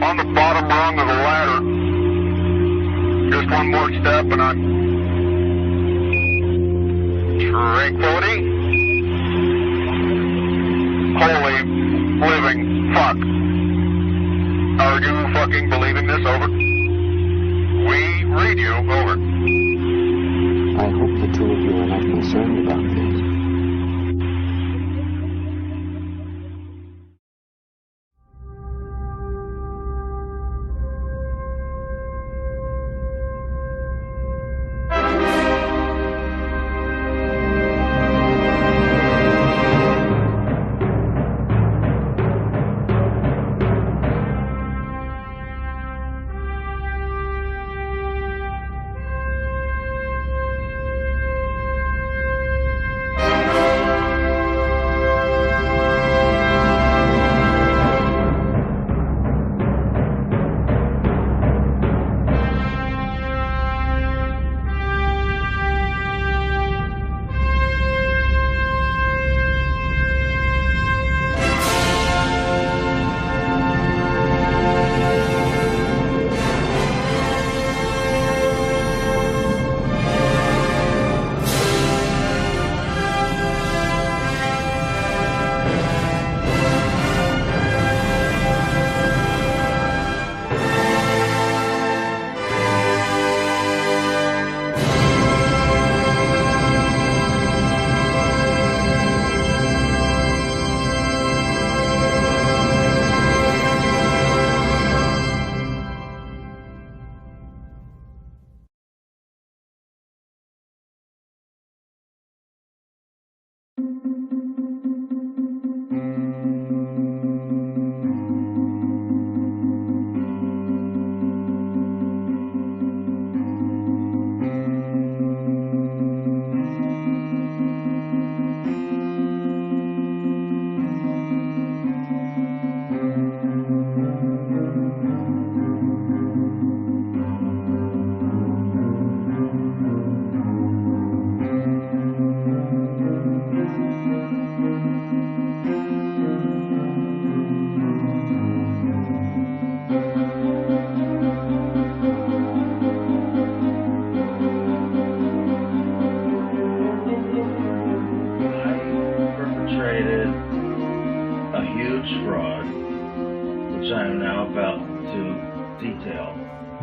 on the bottom rung of the ladder. Just one more step and I'm tranquility. Holy living fuck. Are you fucking believing this? Over. We read you. Over. I hope the two of you are not concerned about this.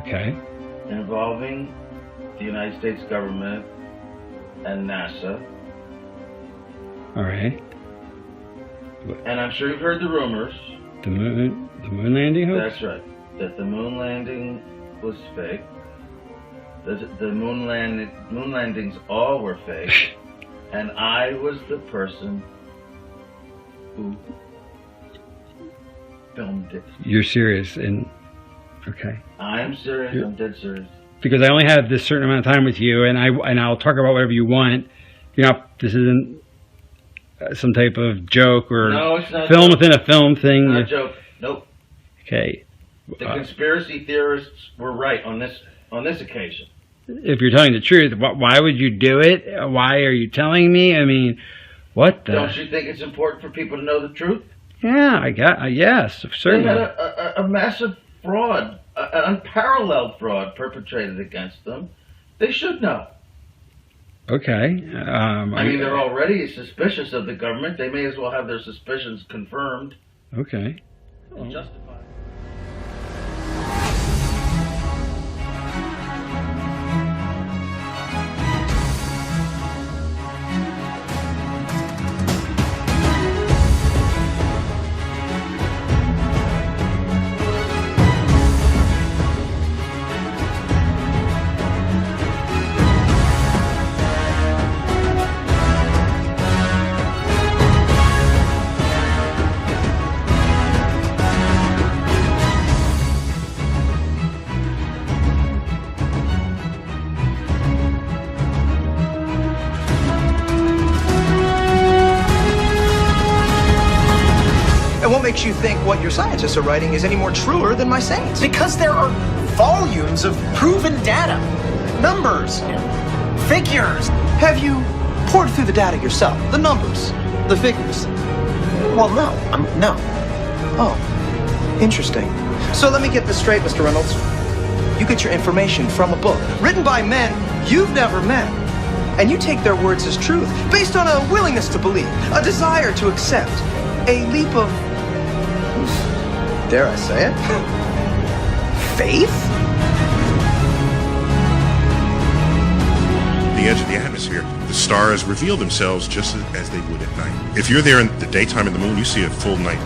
Okay. Involving the United States government and NASA. All right. And I'm sure you've heard the rumors. The moon landing hoax? That's right. That the moon landing was fake. The moon landings all were fake. And I was the person who filmed it. You're serious? And okay. I'm serious. I'm dead serious. Because I only have this certain amount of time with you, and I'll talk about whatever you want. You know, this isn't some type of joke or no, it's not film joke. within a film thing. Not a joke. Nope. Okay. The conspiracy theorists were right on this occasion. If you're telling the truth, why would you do it? Why are you telling me? I mean, what the? Don't you think it's important for people to know the truth? Yeah, I got. Yes, certainly. They had a massive fraud, an unparalleled fraud perpetrated against them. They should know. Okay. I mean, they're already suspicious of the government. They may as well have their suspicions confirmed. Okay. And justified. Makes you think what your scientists are writing is any more truer than my sayings? Because there are volumes of proven data, numbers, figures. Have you poured through the data yourself? The numbers, the figures? Well, no. No. Oh, interesting. So let me get this straight, Mr. Reynolds. You get your information from a book written by men you've never met. And you take their words as truth, based on a willingness to believe, a desire to accept, a leap of, dare I say it, faith? The edge of the atmosphere, the stars reveal themselves just as they would at night. If you're there in the daytime in the moon, you see a full night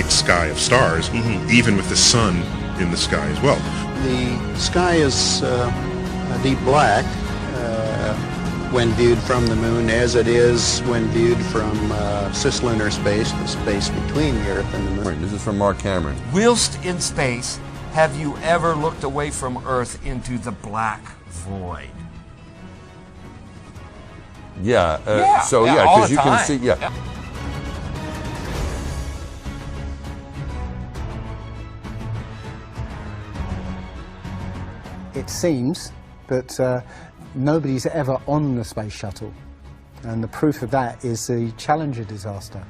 sky of stars, even with the sun in the sky as well. The sky is a deep black when viewed from the moon, as it is when viewed from cislunar space, the space between the Earth and the moon. This is from Mark Cameron. Whilst in space, have you ever looked away from Earth into the black void? Yeah. All because the you time. can see. Yeah. It seems that nobody's ever on the space shuttle, and the proof of that is the Challenger disaster.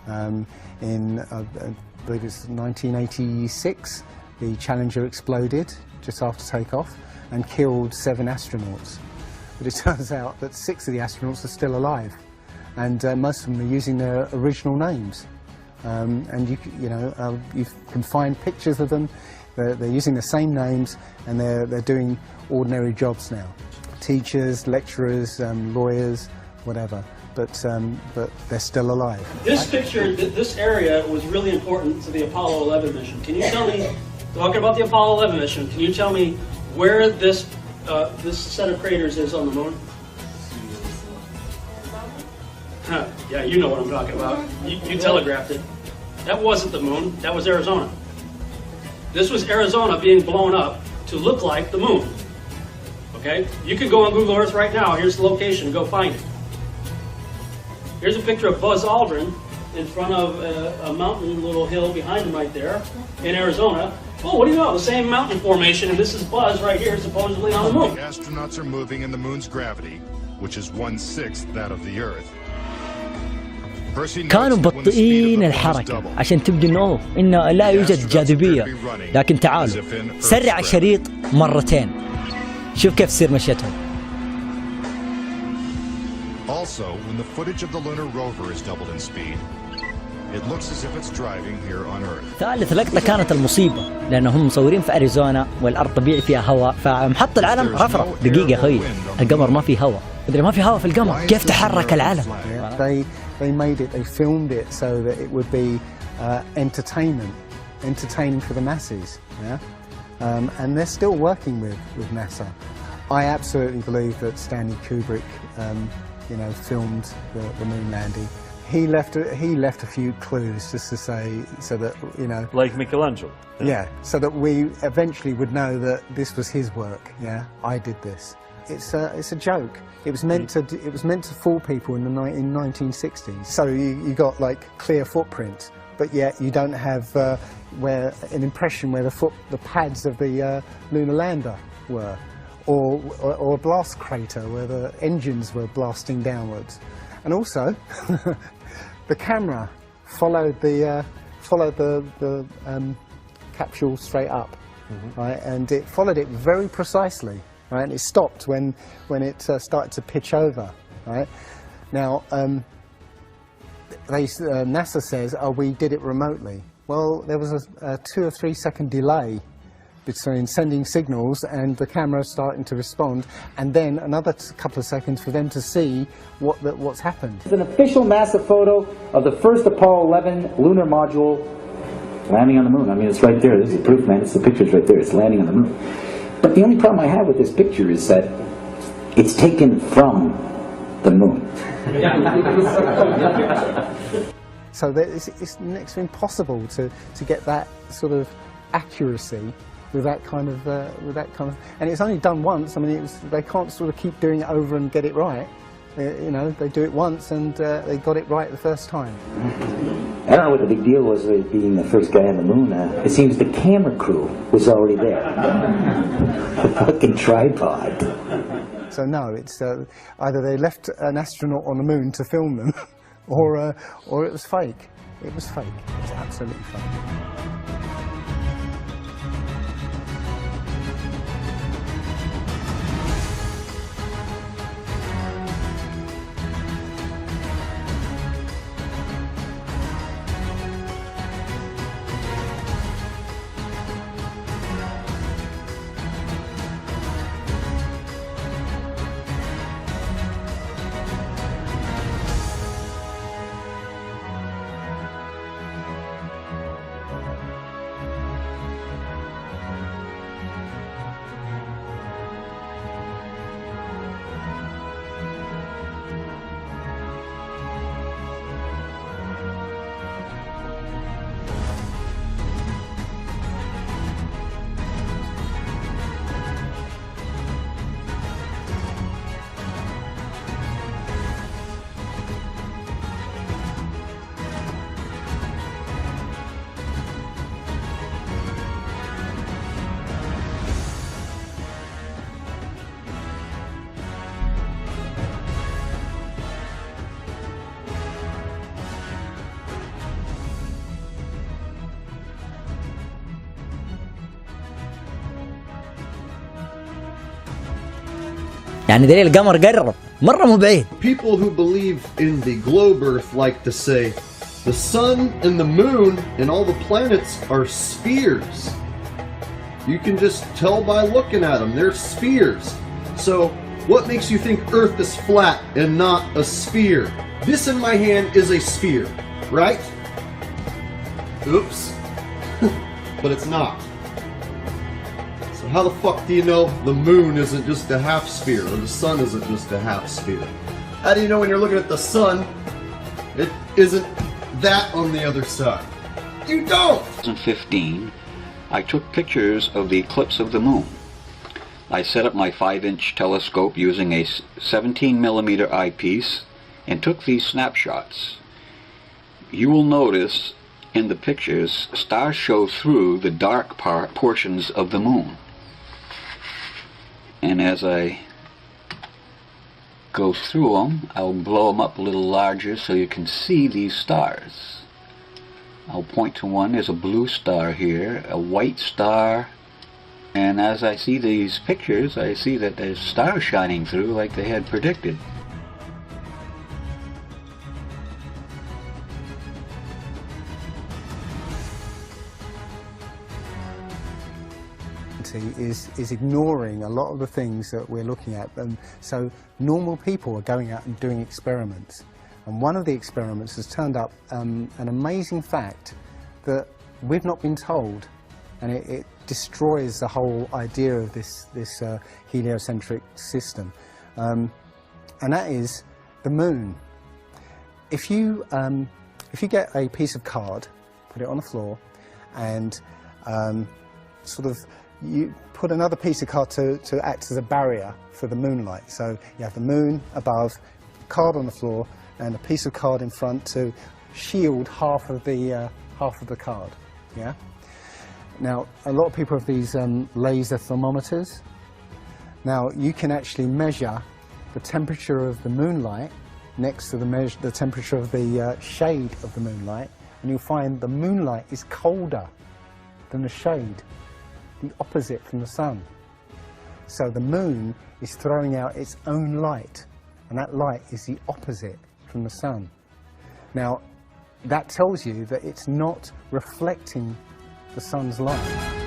In I believe it's 1986, the Challenger exploded just after takeoff and killed 7 astronauts. But it turns out that 6 of the astronauts are still alive, and most of them are using their original names. And you can find pictures of them. They're using the same names, and they're doing ordinary jobs now. Teachers, lecturers, lawyers, whatever. But they're still alive. This picture, this area was really important to the Apollo 11 mission. Can you tell me, talking about the Apollo 11 mission, can you tell me where this set of craters is on the moon? Yeah, you know what I'm talking about. You telegraphed it. That wasn't the moon, that was Arizona. This was Arizona being blown up to look like the moon. Okay? You can go on Google Earth right now. Here's the location. Go find it. Here's a picture of Buzz Aldrin in front of a mountain, little hill behind him right there in Arizona. Oh, what do you know? The same mountain formation, and this is Buzz right here, supposedly on the moon. The astronauts are moving in the moon's gravity, which is 1/6 that of the Earth. كانوا مبطئين الحركة عشان تبدو إنه لا يوجد جاذبية، لكن تعالوا سرع الشريط مرتين شوف كيف تصير مشيتهم. Also, when the footage of the lunar rover is doubled in speed, it looks as if it's driving here on Earth. ثالث لقطة كانت المصيبة، لأنهم مصورين في أريزونا والأرض طبيعي فيها هواء، فمحط العلم رفرف. دقيقة يا أخوي، القمر ما في هواء. إذا ما في هواء في القمر كيف تحرك العلم؟ They made it, they filmed it so that it would be entertaining for the masses. Yeah? And they're still working with NASA. I absolutely believe that Stanley Kubrick, filmed the moon landing. He left a few clues just to say, so that like Michelangelo. Yeah, so that we eventually would know that this was his work. Yeah, I did this. It's a joke. It was meant to fool people in 1960s. So you got like clear footprints, but yet you don't have an impression where the pads of the lunar lander were, or a blast crater where the engines were blasting downwards. And also, the camera followed the capsule straight up, right? And it followed it very precisely. Right, and it stopped when it started to pitch over. Right now, NASA says, "Oh, we did it remotely." Well, there was a 2 or 3 second delay between sending signals and the camera starting to respond, and then another couple of seconds for them to see what's happened. It's an official NASA photo of the first Apollo 11 lunar module landing on the moon. I mean, it's right there. This is proof, man. It's the picture's right there. It's landing on the moon. But the only problem I have with this picture is that it's taken from the moon. So it's next to impossible to get that sort of accuracy with that kind of and it's only done once. I mean, they can't sort of keep doing it over and get it right. They do it once and they got it right the first time. I don't know what the big deal was with being the first guy on the moon. It seems the camera crew was already there. The fucking tripod. So no, it's either they left an astronaut on the moon to film them, or it was fake. It was fake. It was absolutely fake. يعني دليل القمر قرب مرة مو بعيد. People who believe in the globe Earth like to say the sun and the moon and all the planets are spheres. You can just tell by looking at them, they're spheres. So what makes you think Earth is flat and not a sphere? This in my hand is a sphere, right? Oops. But it's not. So how the fuck do you know the moon isn't just a half sphere or the sun isn't just a half sphere? How do you know when you're looking at the sun, it isn't that on the other side? You don't! 2015, I took pictures of the eclipse of the moon. I set up my 5-inch telescope using a 17mm eyepiece and took these snapshots. You will notice in the pictures, stars show through the dark portions of the moon. And as I go through them, I'll blow them up a little larger so you can see these stars. I'll point to one. There's a blue star here, a white star, and as I see these pictures, I see that there's stars shining through like they had predicted. Is ignoring a lot of the things that we're looking at, and so normal people are going out and doing experiments, and one of the experiments has turned up an amazing fact that we've not been told, and it destroys the whole idea of this heliocentric system, and that is the moon. If you get a piece of card, put it on the floor, and sort of you put another piece of card to act as a barrier for the moonlight. So you have the moon above, card on the floor, and a piece of card in front to shield half of the card. Yeah. Now a lot of people have these laser thermometers. Now you can actually measure the temperature of the moonlight next to the temperature of the shade of the moonlight, and you'll find the moonlight is colder than the shade. The opposite from the sun. So the moon is throwing out its own light, and that light is the opposite from the sun. Now that tells you that it's not reflecting the sun's light.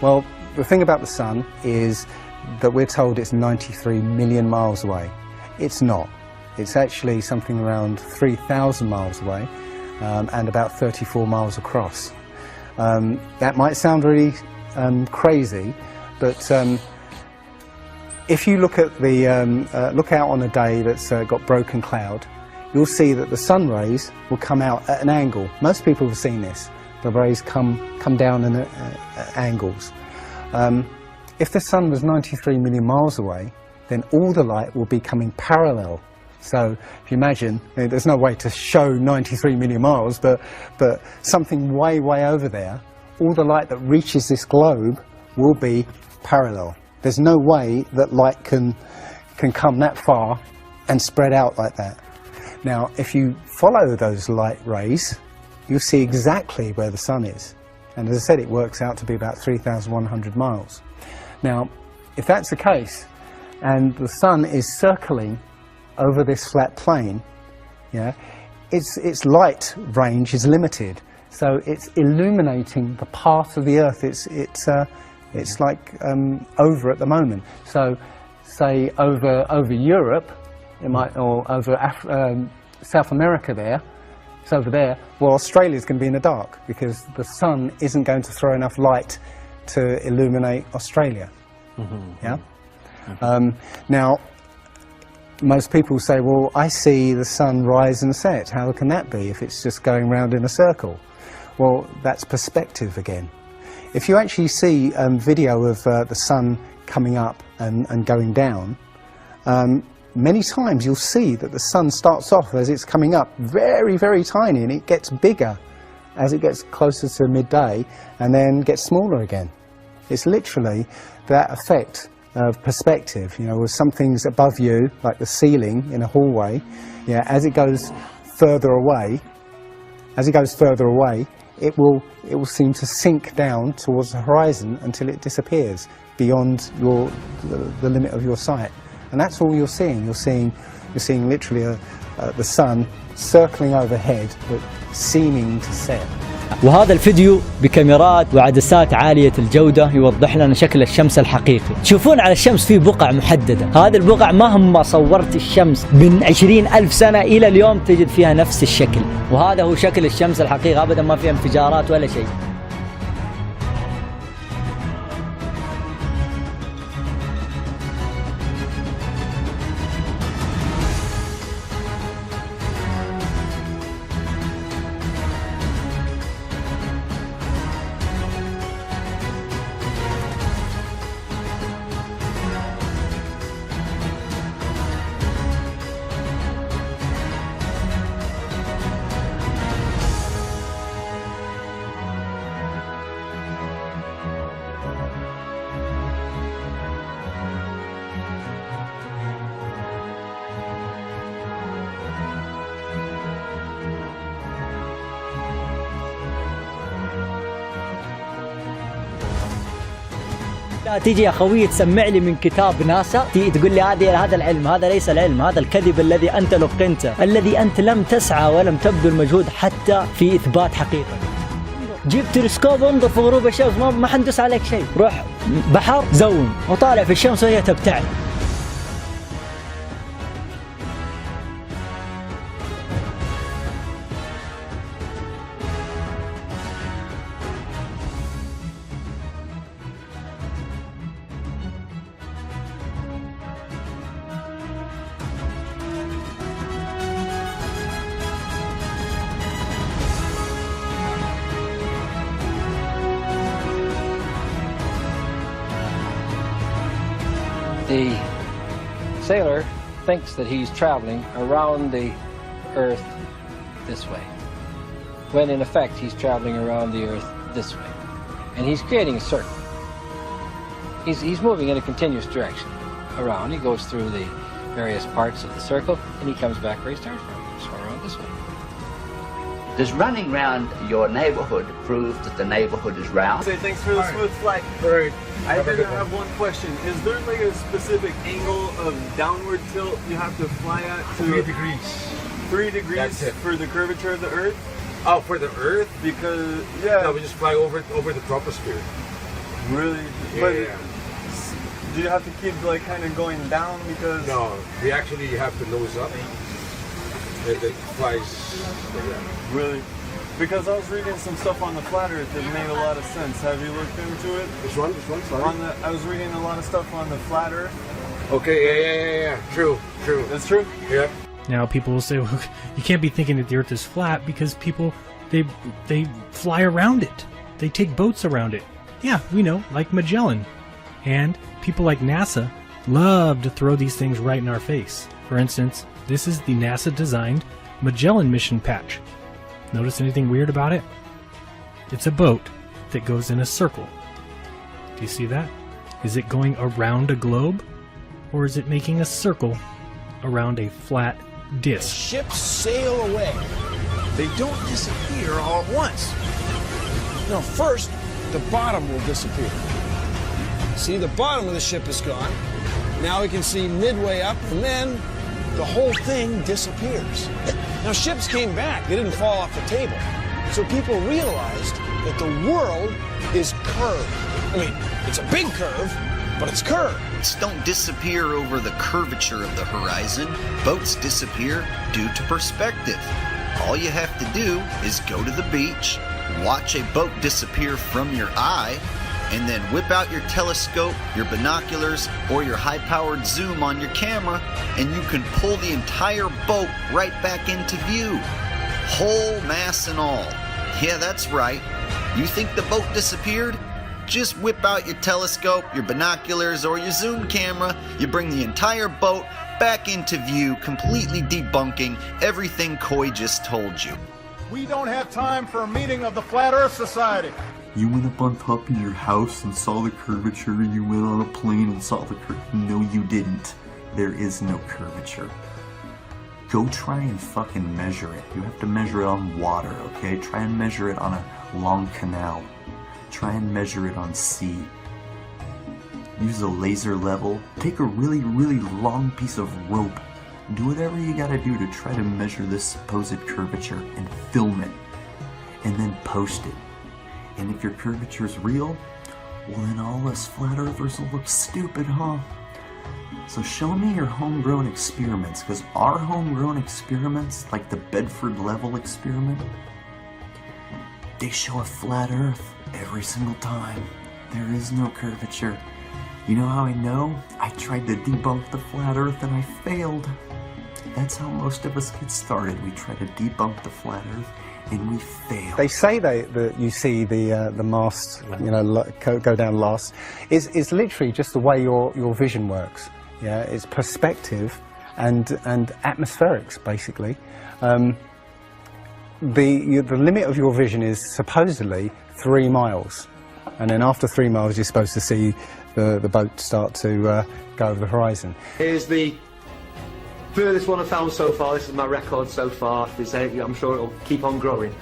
Well, the thing about the sun is that we're told it's 93 million miles away. It's not. It's actually something around 3,000 miles away and about 34 miles across. That might sound really crazy, but if you look at look out on a day that's got broken cloud, you'll see that the sun rays will come out at an angle. Most people have seen this. The rays come down in angles. If the sun was 93 million miles away, then all the light will be coming parallel. So if you imagine, there's no way to show 93 million miles, but something way over there, all the light that reaches this globe will be parallel. There's no way that light can come that far and spread out like that. Now if you follow those light rays, you'll see exactly where the sun is. And as I said, it works out to be about 3,100 miles. Now, if that's the case, and the sun is circling over this flat plane, yeah, its light range is limited. So it's illuminating the part of the Earth it's like over at the moment. So, say over Europe, it might, or over South America there. It's over there. Well, Australia's going to be in the dark because the sun isn't going to throw enough light to illuminate Australia. Mm-hmm. Yeah. Mm-hmm. Now, most people say, well, I see the sun rise and set. How can that be if it's just going round in a circle? Well, that's perspective again. If you actually see video of the sun coming up and going down, many times you'll see that the sun starts off as it's coming up very, very tiny, and it gets bigger as it gets closer to midday and then gets smaller again. It's literally that effect of perspective, you know, with some things above you, like the ceiling in a hallway, yeah, as it goes further away, it will seem to sink down towards the horizon until it disappears beyond the limit of your sight. And that's all you're seeing. You're seeing literally the sun circling overhead but seeming to set. وهذا الفيديو بكاميرات وعدسات عالية الجودة يوضح لنا شكل الشمس الحقيقي. تشوفون على الشمس في بقع محددة، هذه البقع مهما صورت الشمس من 20,000 سنة إلى اليوم تجد فيها نفس الشكل، وهذا هو شكل الشمس الحقيقي، أبدا ما فيها انفجارات ولا شيء. تيجي يا خوي تسمع لي من كتاب ناسا، تقول لي هذا العلم، هذا ليس العلم، هذا الكذب الذي أنت لقنته، الذي أنت لم تسعى ولم تبذل مجهود حتى في إثبات حقيقة. جيب تلسكوب انظر في غروب الشمس، ما حندس عليك شيء، روح بحر زون وطالع في الشمس وهي تبتعد. The sailor thinks that he's traveling around the Earth this way, when in effect he's traveling around the Earth this way. And he's creating a circle. He's moving in a continuous direction around. He goes through the various parts of the circle, and he comes back where he started from, so around this way. Does running around your neighborhood prove that the neighborhood is round? Say thanks for the smooth flight. Right. I did have one question. Is there like a specific angle of downward tilt you have to fly at? 3 degrees. 3 degrees for the curvature of the Earth? Oh, for the Earth? Because, yeah. No, we just fly over the troposphere. Really? Yeah. But do you have to keep like kind of going down because? No, we actually have to nose up. It flies like that. Really? Because I was reading some stuff on the flat Earth that made a lot of sense. Have you looked into it? Which one? Sorry? I was reading a lot of stuff on the flat Earth. Okay, yeah. True. That's true? Yeah. Now people will say, well, you can't be thinking that the Earth is flat because people, they fly around it. They take boats around it. Yeah, we know, like Magellan. And people like NASA love to throw these things right in our face. For instance, this is the NASA-designed Magellan mission patch. Notice anything weird about it? It's a boat that goes in a circle. Do you see that? Is it going around a globe? Or is it making a circle around a flat disc? Ships sail away. They don't disappear all at once. No, first, the bottom will disappear. See, the bottom of the ship is gone. Now we can see midway up, and then the whole thing disappears. Now, ships came back. They didn't fall off the table. So people realized that the world is curved. I mean, it's a big curve, but it's curved. Boats don't disappear over the curvature of the horizon. Boats disappear due to perspective. All you have to do is go to the beach, watch a boat disappear from your eye, and then whip out your telescope, your binoculars, or your high-powered zoom on your camera, and you can pull the entire boat right back into view. Whole mass and all. Yeah, that's right. You think the boat disappeared? Just whip out your telescope, your binoculars, or your zoom camera. You bring the entire boat back into view, completely debunking everything Coy just told you. We don't have time for a meeting of the Flat Earth Society. You went up on top of your house and saw the curvature. You went on a plane and saw the curvature. No, you didn't. There is no curvature. Go try and fucking measure it. You have to measure it on water, okay? Try and measure it on a long canal. Try and measure it on sea. Use a laser level. Take a really, really long piece of rope. Do whatever you gotta do to try to measure this supposed curvature and film it. And then post it. And if your curvature is real, well then all us flat earthers will look stupid, huh? So show me your homegrown experiments, because our homegrown experiments, like the Bedford level experiment, they show a flat earth every single time. There is no curvature. You know how I know? I tried to debunk the flat earth and I failed. That's how most of us get started. We try to debunk the flat earth and we fail. They say that you see the mast, you know, go down last. It's literally just the way your vision works. Yeah, it's perspective and atmospherics basically. The limit of your vision is supposedly 3 miles, and then after 3 miles you're supposed to see the boat start to go over the horizon. Here's the furthest one I've found so far. This is my record so far. I'm sure it'll keep on growing.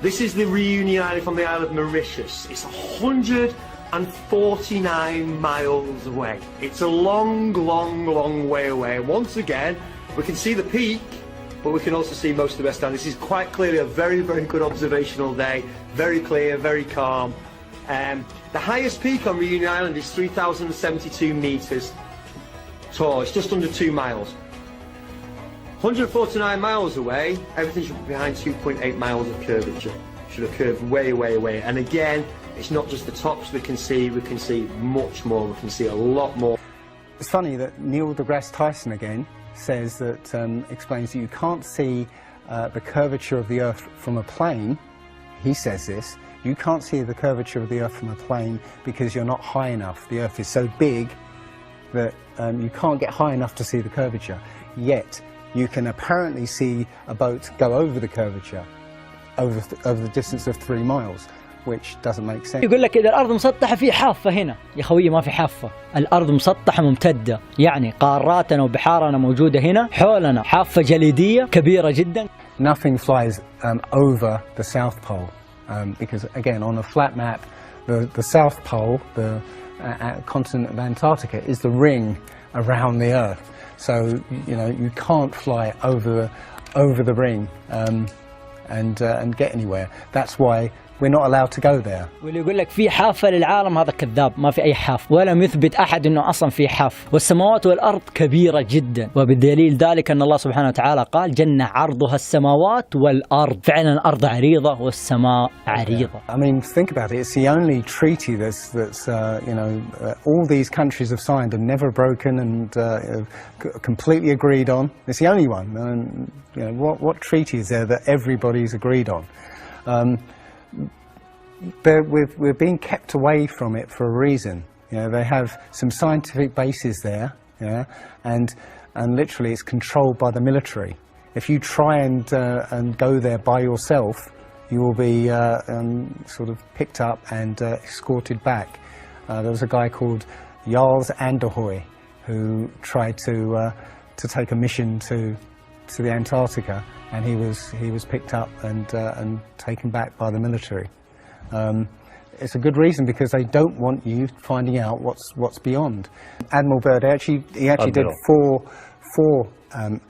This is the reunion island from the Isle of Mauritius. It's 149 miles away. It's a long, long, long way away. Once again, we can see the peak, but we can also see most of the West End. This is quite clearly a very, very good observational day. Very clear, very calm. The highest peak on Reunion Island is 3,072 metres tall. It's just under 2 miles. 149 miles away, everything should be behind 2.8 miles of curvature. Should have curved way, way away. And again, it's not just the tops we can see much more, we can see a lot more. It's funny that Neil deGrasse Tyson again says that, explains that you can't see the curvature of the Earth from a plane. He says this, you can't see the curvature of the Earth from a plane because you're not high enough. The Earth is so big that you can't get high enough to see the curvature. Yet, you can apparently see a boat go over the curvature over the distance of 3 miles. Which doesn't make sense. يقول لك إذا الأرض مسطحة في حافة هنا، يا خويي ما في حافة، الأرض مسطحة ممتدة، يعني قاراتنا وبحارنا موجودة هنا، حولنا حافة جليدية كبيرة جدا. Nothing flies over the South Pole, because again on a flat map, the South Pole, the continent of Antarctica, is the ring around the Earth. So you know you can't fly over the ring and get anywhere. That's why we're not allowed to go there. واللي يقول لك في حافة للعالم هذا كذاب، ما في أي حافة، ولم يثبت أحد إنه أصلا في حافة. والسماوات والأرض كبيرة جدا، وبدليل ذلك أن الله سبحانه وتعالى قال جنة عرضها السماوات والأرض. فعلا الأرض عريضة والسماء عريضة. I mean, think about it. It's the only treaty that's you know all these countries have signed and never broken and completely agreed on. It's the only one. And you know what treaty is there that everybody's agreed on? We're being kept away from it for a reason. You know, they have some scientific bases there, yeah, and literally it's controlled by the military. If you try and go there by yourself, you will be sort of picked up and escorted back. There was a guy called Jarls Anderhoy who tried to take a mission to the Antarctica, and he was picked up and taken back by the military. It's a good reason because they don't want you finding out what's beyond. Admiral Byrd actually did four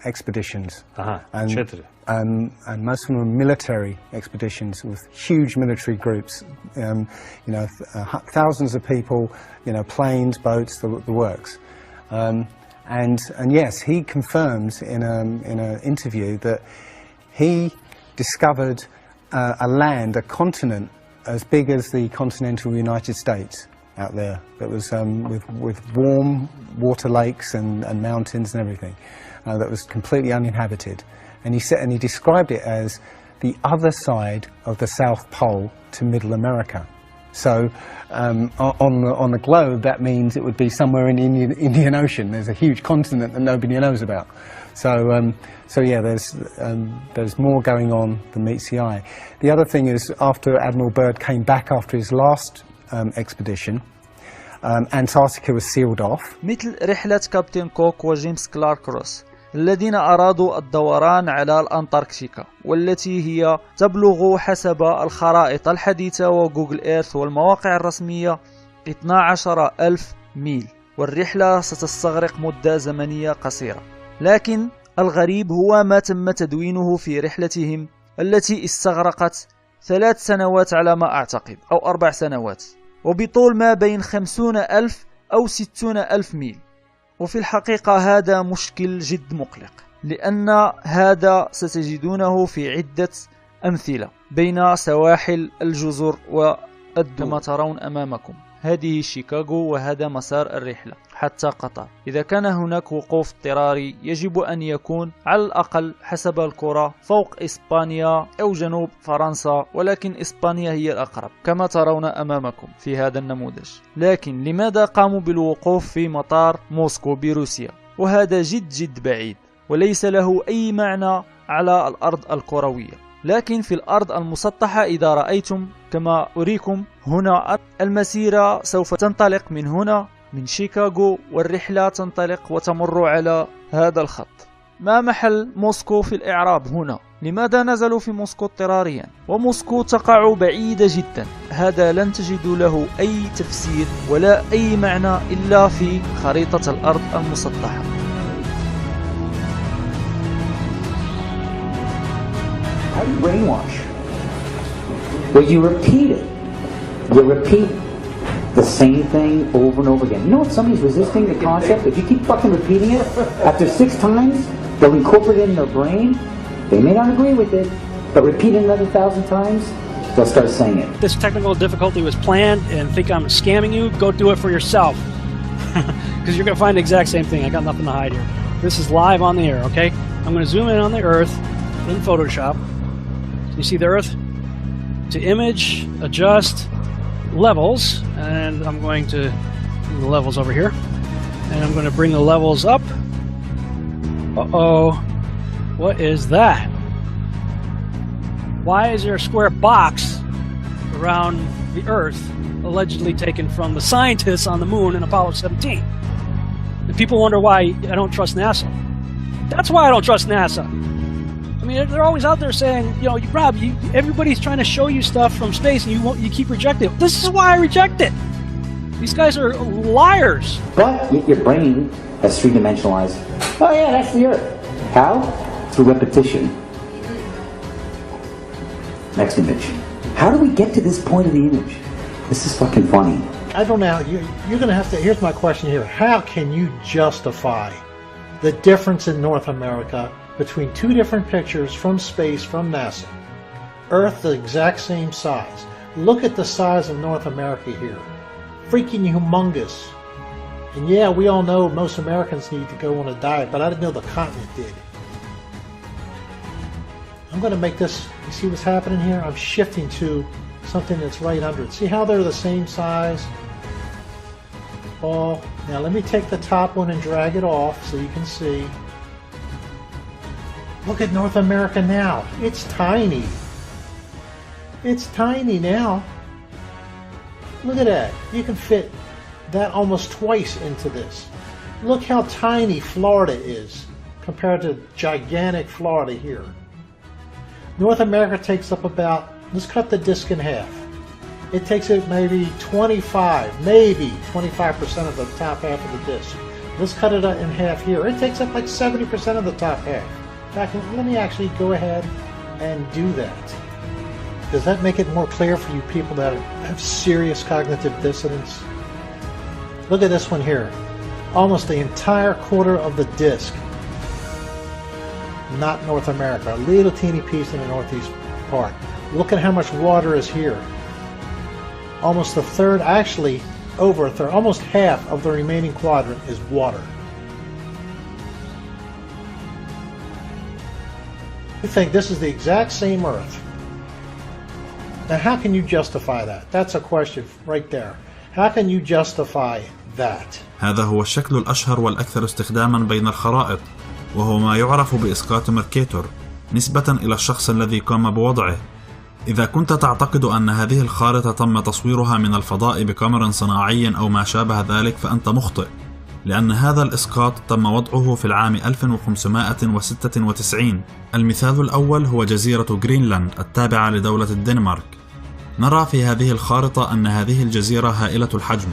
expeditions, and most of them were military expeditions with huge military groups. You know, thousands of people, you know, planes, boats, the works. And yes, he confirms in an interview that he discovered a continent as big as the continental United States out there. That was with warm water lakes and mountains and everything. That was completely uninhabited. And he described it as the other side of the South Pole to Middle America. So on the globe, that means it would be somewhere in the Indian Ocean. There's a huge continent that nobody knows about. So yeah, there's more going on than meets the eye. The other thing is, after Admiral Byrd came back after his last expedition, Antarctica was sealed off. مثل رحلة كابتن كوك وجيمس كلارك روس الذين أرادوا الدوران على الأنتاركتيكا، والتي هي تبلغ حسب الخرائط الحديثة وجوجل إيرث والمواقع الرسمية 12,000 ميل، والرحلة ستستغرق مدة زمنية قصيرة. لكن الغريب هو ما تم تدوينه في رحلتهم التي استغرقت 3 سنوات على ما أعتقد، أو 4 سنوات، وبطول ما بين 50,000 أو 60,000 ميل. وفي الحقيقة هذا مشكل جد مقلق، لأن هذا ستجدونه في عدة أمثلة بين سواحل الجزر والدول. كما ترون أمامكم هذه شيكاغو، وهذا مسار الرحلة حتى قطر. إذا كان هناك وقوف اضطراري يجب أن يكون على الأقل حسب الكرة فوق إسبانيا أو جنوب فرنسا، ولكن إسبانيا هي الأقرب كما ترون أمامكم في هذا النموذج. لكن لماذا قاموا بالوقوف في مطار موسكو بروسيا؟ وهذا جد بعيد وليس له أي معنى على الأرض الكروية. لكن في الأرض المسطحة إذا رأيتم كما أريكم هنا، المسيرة سوف تنطلق من هنا من شيكاغو، والرحلة تنطلق وتمر على هذا الخط. ما محل موسكو في الإعراب هنا؟ لماذا نزلوا في موسكو اضطراريا؟ وموسكو تقع بعيدة جدا. هذا لن تجدوا له أي تفسير ولا أي معنى إلا في خريطة الأرض المسطحة. How do you brainwash? Well, you repeat it. You repeat the same thing over and over again. You know if somebody's resisting the concept? If you keep fucking repeating it, after 6 times, they'll incorporate it in their brain. They may not agree with it, but repeat it another 1,000 times, they'll start saying it. This technical difficulty was planned, and think I'm scamming you, go do it for yourself. Because you're going to find the exact same thing. I got nothing to hide here. This is live on the air, okay? I'm going to zoom in on the Earth in Photoshop. You see the Earth? To image, adjust, levels, and I'm going to bring the levels over here, and I'm going to bring the levels up. Uh-oh, what is that? Why is there a square box around the Earth allegedly taken from the scientists on the moon in Apollo 17? And people wonder why I don't trust NASA. That's why I don't trust NASA. I mean, they're always out there saying, you know, everybody's trying to show you stuff from space, and you keep rejecting it. This is why I reject it. These guys are liars. But your brain has 3-dimensionalized. Oh yeah, that's the Earth. How? Through repetition. Next image. How do we get to this point of the image? This is fucking funny. I don't know. You're going to have to. Here's my question here. How can you justify the difference in North America between 2 different pictures from space from NASA? Earth the exact same size. Look at the size of North America here. Freaking humongous. And yeah, we all know most Americans need to go on a diet, but I didn't know the continent did. I'm going to make this, you see what's happening here? I'm shifting to something that's right under it. See how they're the same size? Oh, now let me take the top one and drag it off so you can see. Look at North America now. It's tiny. It's tiny now. Look at that. You can fit that almost twice into this. Look how tiny Florida is compared to gigantic Florida here. North America takes up about, let's cut the disc in half. It takes it maybe 25% of the top half of the disc. Let's cut it in half here. It takes up like 70% of the top half. Let me actually go ahead and do that. Does that make it more clear for you people that have serious cognitive dissonance? Look at this one here. Almost the entire quarter of the disc. Not North America. A little teeny piece in the northeast part. Look at how much water is here. almost a third, actually over a third, almost half of the remaining quadrant is water. You think this is the exact same Earth. Now how can you justify that? That's a question right there. How can you justify that? هذا هو الشكل الأشهر والأكثر استخداما بين الخرائط، وهو ما يعرف بإسقاط ميركاتور نسبة إلى الشخص الذي قام بوضعه. إذا كنت تعتقد أن هذه الخارطة تم تصويرها من الفضاء بكاميرا صناعي أو ما شابه ذلك فأنت مخطئ، لأن هذا الإسقاط تم وضعه في العام 1596. المثال الأول هو جزيرة غرينلاند التابعة لدولة الدنمارك. نرى في هذه الخارطة أن هذه الجزيرة هائلة الحجم،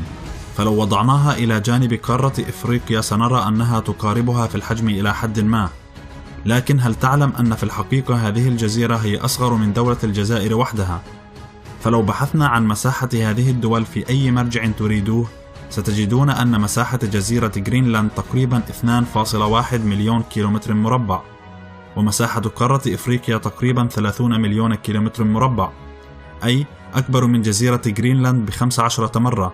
فلو وضعناها إلى جانب قارة إفريقيا سنرى أنها تقاربها في الحجم إلى حد ما. لكن هل تعلم أن في الحقيقة هذه الجزيرة هي أصغر من دولة الجزائر وحدها؟ فلو بحثنا عن مساحة هذه الدول في أي مرجع تريدوه ستجدون أن مساحة جزيرة غرينلاند تقريبا 2.1 مليون كيلومتر مربع، ومساحة قارة إفريقيا تقريبا 30 مليون كيلومتر مربع، أي أكبر من جزيرة غرينلاند ب15 مرة،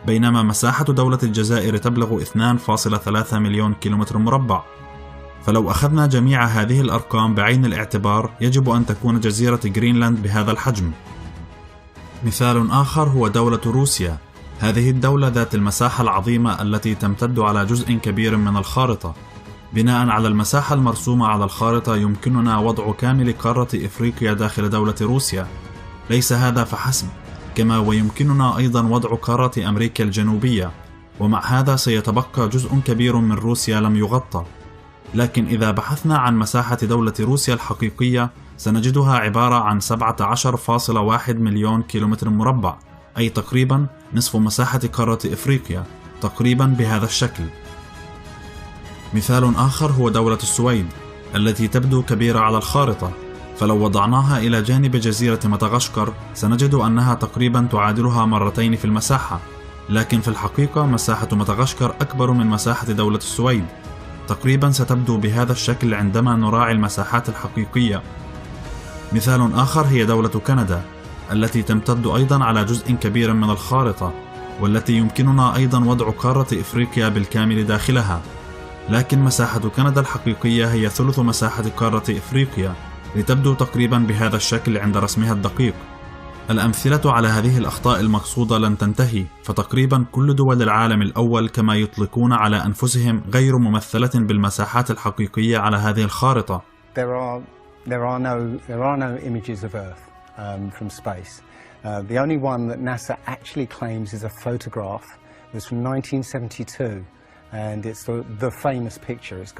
بينما مساحة دولة الجزائر تبلغ 2.3 مليون كيلومتر مربع. فلو أخذنا جميع هذه الأرقام بعين الاعتبار يجب أن تكون جزيرة غرينلاند بهذا الحجم. مثال آخر هو دولة روسيا. هذه الدولة ذات المساحة العظيمة التي تمتد على جزء كبير من الخارطة. بناء على المساحة المرسومة على الخارطة يمكننا وضع كامل قارة إفريقيا داخل دولة روسيا. ليس هذا فحسب، كما ويمكننا أيضا وضع قارة أمريكا الجنوبية، ومع هذا سيتبقى جزء كبير من روسيا لم يغطى. لكن إذا بحثنا عن مساحة دولة روسيا الحقيقية سنجدها عبارة عن 17.1 مليون كيلومتر مربع، أي تقريبا نصف مساحة قارة إفريقيا، تقريبا بهذا الشكل. مثال آخر هو دولة السويد التي تبدو كبيرة على الخارطة، فلو وضعناها إلى جانب جزيرة مدغشقر سنجد أنها تقريبا تعادلها مرتين في المساحة، لكن في الحقيقة مساحة مدغشقر أكبر من مساحة دولة السويد، تقريبا ستبدو بهذا الشكل عندما نراعي المساحات الحقيقية. مثال آخر هي دولة كندا التي تمتد أيضا على جزء كبير من الخارطة، والتي يمكننا أيضا وضع قارة إفريقيا بالكامل داخلها، لكن مساحة كندا الحقيقية هي ثلث مساحة قارة إفريقيا، لتبدو تقريبا بهذا الشكل عند رسمها الدقيق. الأمثلة على هذه الأخطاء المقصودة لن تنتهي، فتقريبا كل دول العالم الأول كما يطلقون على أنفسهم غير ممثلة بالمساحات الحقيقية على هذه الخارطة. There are no images of Earth from space. The only one that NASA actually claims is a photograph. It was from 1972, and it's the famous picture. It's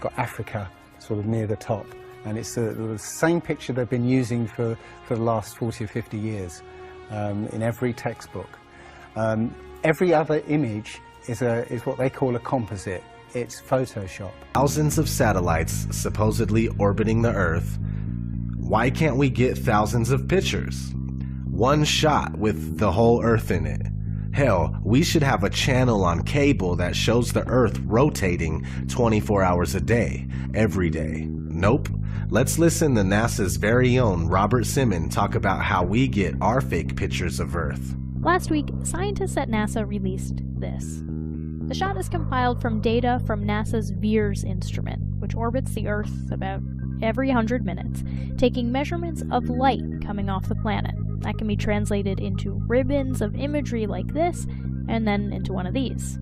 got Africa sort of near the top. And it's the same picture they've been using for the last 40 or 50 years in every textbook. Every other image is what they call a composite. It's Photoshop. Thousands of satellites supposedly orbiting the Earth. Why can't we get thousands of pictures? One shot with the whole Earth in it. Hell, we should have a channel on cable that shows the Earth rotating 24 hours a day, every day. Nope. Let's listen to NASA's very own Robert Simmons talk about how we get our fake pictures of Earth. Last week, scientists at NASA released this. The shot is compiled from data from NASA's VEERS instrument, which orbits the Earth about every 100 minutes, taking measurements of light coming off the planet. That can be translated into ribbons of imagery like this, and then into one of these.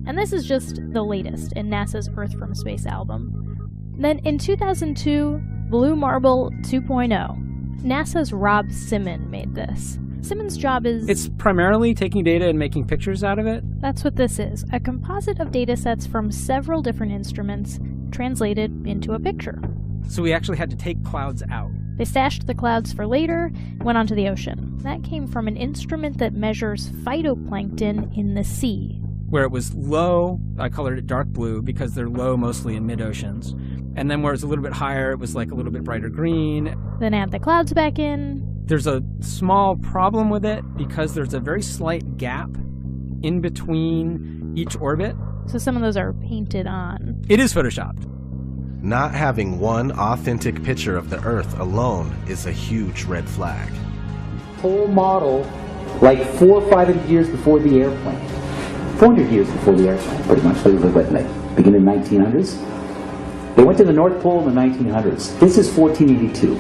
And this is just the latest in NASA's Earth from Space album. Then in 2002, Blue Marble 2.0, NASA's Rob Simmons made this. Simmons' job is... It's primarily taking data and making pictures out of it. That's what this is, a composite of data sets from several different instruments translated into a picture. So we actually had to take clouds out. They stashed the clouds for later, went onto the ocean. That came from an instrument that measures phytoplankton in the sea. Where it was low, I colored it dark blue because they're low mostly in mid-oceans. And then where it's a little bit higher, it was like a little bit brighter green. Then add the clouds back in. There's a small problem with it because there's a very slight gap in between each orbit. So some of those are painted on. It is photoshopped. Not having one authentic picture of the Earth alone is a huge red flag. whole model like 400 or 500 years before the airplane. 400 years before the airplane, pretty much. They were like beginning in the 1900s. They went to the North Pole in the 1900s. This is 1482.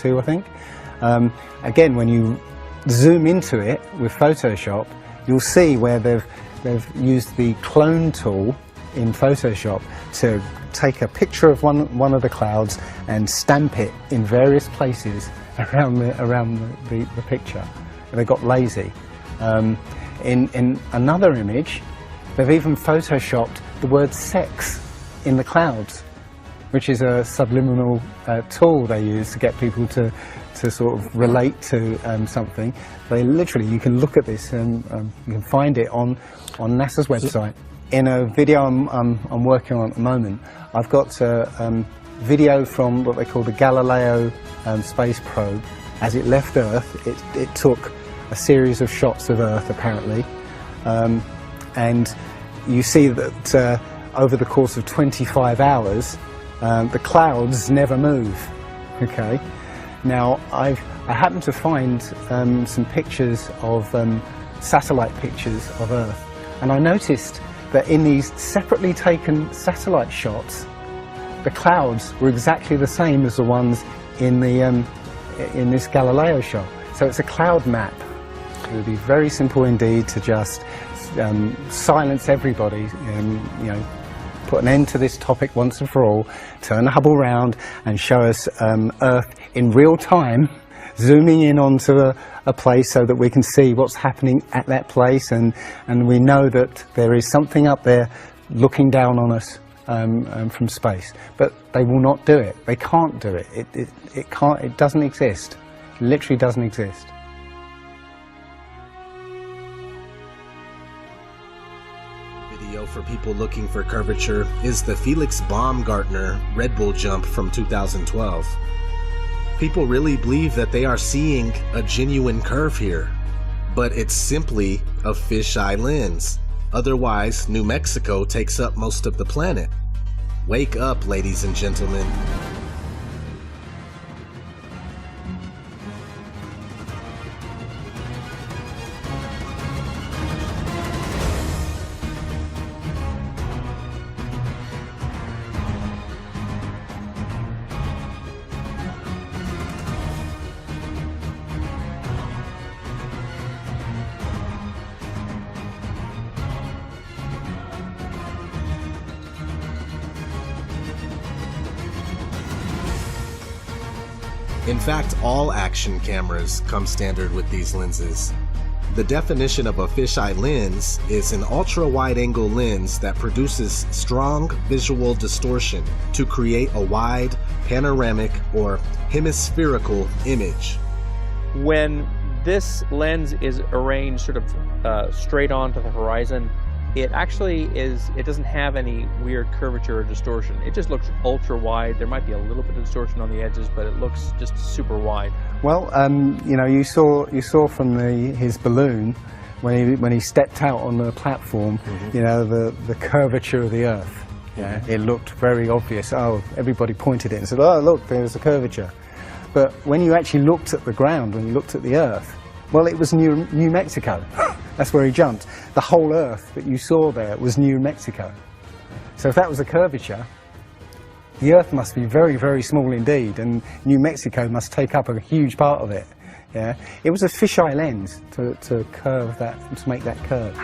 I think. Again, when you zoom into it with Photoshop, you'll see where they've used the clone tool in Photoshop to take a picture of one of the clouds and stamp it in various places around the picture. And they got lazy. In another image, they've even photoshopped the word sex in the clouds, which is a subliminal tool they use to get people to sort of relate to something. They literally, you can look at this and you can find it on NASA's website. In a video I'm working on at the moment, I've got a video from what they call the Galileo space probe. As it left Earth, it took a series of shots of Earth, apparently, and you see that over the course of 25 hours, the clouds never move. Okay. Now I happened to find some pictures of satellite pictures of Earth, and I noticed that in these separately taken satellite shots, the clouds were exactly the same as the ones in this Galileo shot. So it's a cloud map. It would be very simple indeed to just silence everybody and put an end to this topic once and for all, turn the Hubble round and show us Earth in real time, zooming in onto a place so that we can see what's happening at that place, and we know that there is something up there looking down on us from space. But they will not do it. They can't do it. It doesn't exist. It literally doesn't exist. For people looking for curvature is the Felix Baumgartner Red Bull jump from 2012. People really believe that they are seeing a genuine curve here, but it's simply a fisheye lens. Otherwise, New Mexico takes up most of the planet. Wake up, ladies and gentlemen. In fact, all action cameras come standard with these lenses. The definition of a fisheye lens is an ultra-wide-angle lens that produces strong visual distortion to create a wide, panoramic, or hemispherical image. When this lens is arranged sort of straight on to the horizon, it actually it doesn't have any weird curvature or distortion. It just looks ultra wide. There might be a little bit of distortion on the edges, but it looks just super wide. Well, you saw from his balloon when he stepped out on the platform, the curvature of the Earth. Yeah, it looked very obvious. Oh, everybody pointed it and said, "Oh, look, there's a curvature." But when you actually looked at the ground, when you looked at the Earth, well, it was New Mexico. That's where he jumped. The whole Earth that you saw there was New Mexico. So if that was a curvature, the Earth must be very, very small indeed, and New Mexico must take up a huge part of it. Yeah, it was a fisheye lens to curve that, to make that curve.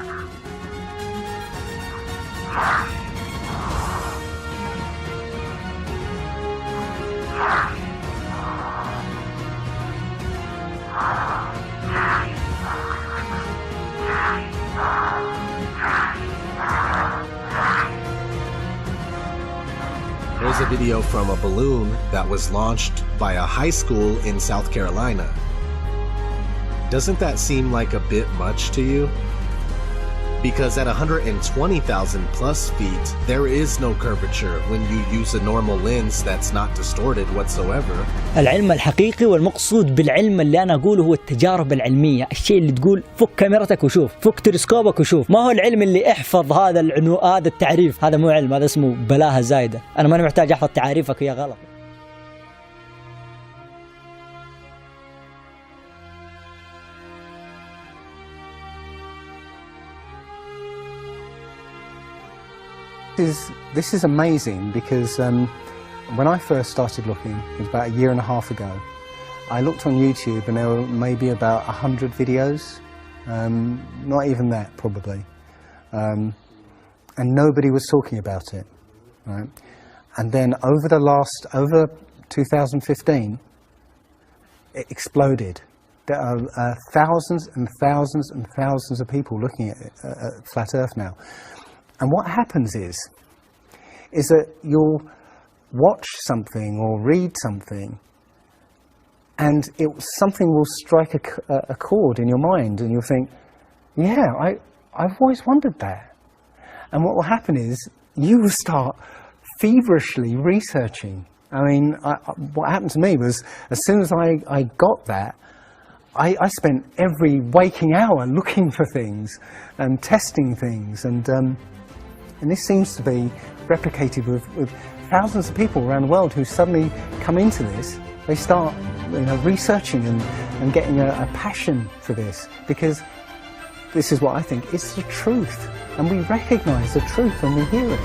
Here's a video from a balloon that was launched by a high school in South Carolina. Doesn't that seem like a bit much to you? Because at 120,000 plus feet, there is no curvature when you use a normal lens that's not distorted whatsoever. العلم الحقيقي والمقصود بالعلم اللي أنا أقوله هو التجارب العلمية، الشيء اللي تقول فك كاميرتك وشوف، فك تلسكوبك وشوف، ما هو العلم اللي احفظ هذا هذا التعريف، هذا مو علم، هذا اسمه بلاهة زايدة، أنا ماني محتاج أحفظ تعاريفك هي غلط. This is amazing because when I first started looking, it was about a year and a half ago, I looked on YouTube and there were maybe about 100 videos, not even that probably, and nobody was talking about it, right? And then over 2015, it exploded. There are thousands and thousands and thousands of people looking at Flat Earth now. And what happens is that you'll watch something or read something and something will strike a chord in your mind and you'll think, yeah, I've always wondered that. And what will happen is you will start feverishly researching. I mean, what happened to me was as soon as I got that, I spent every waking hour looking for things and testing things, and this seems to be replicated with thousands of people around the world who suddenly come into this. They start, researching and getting a passion for this, because this is what I think, it's the truth, and we recognise the truth when we hear it.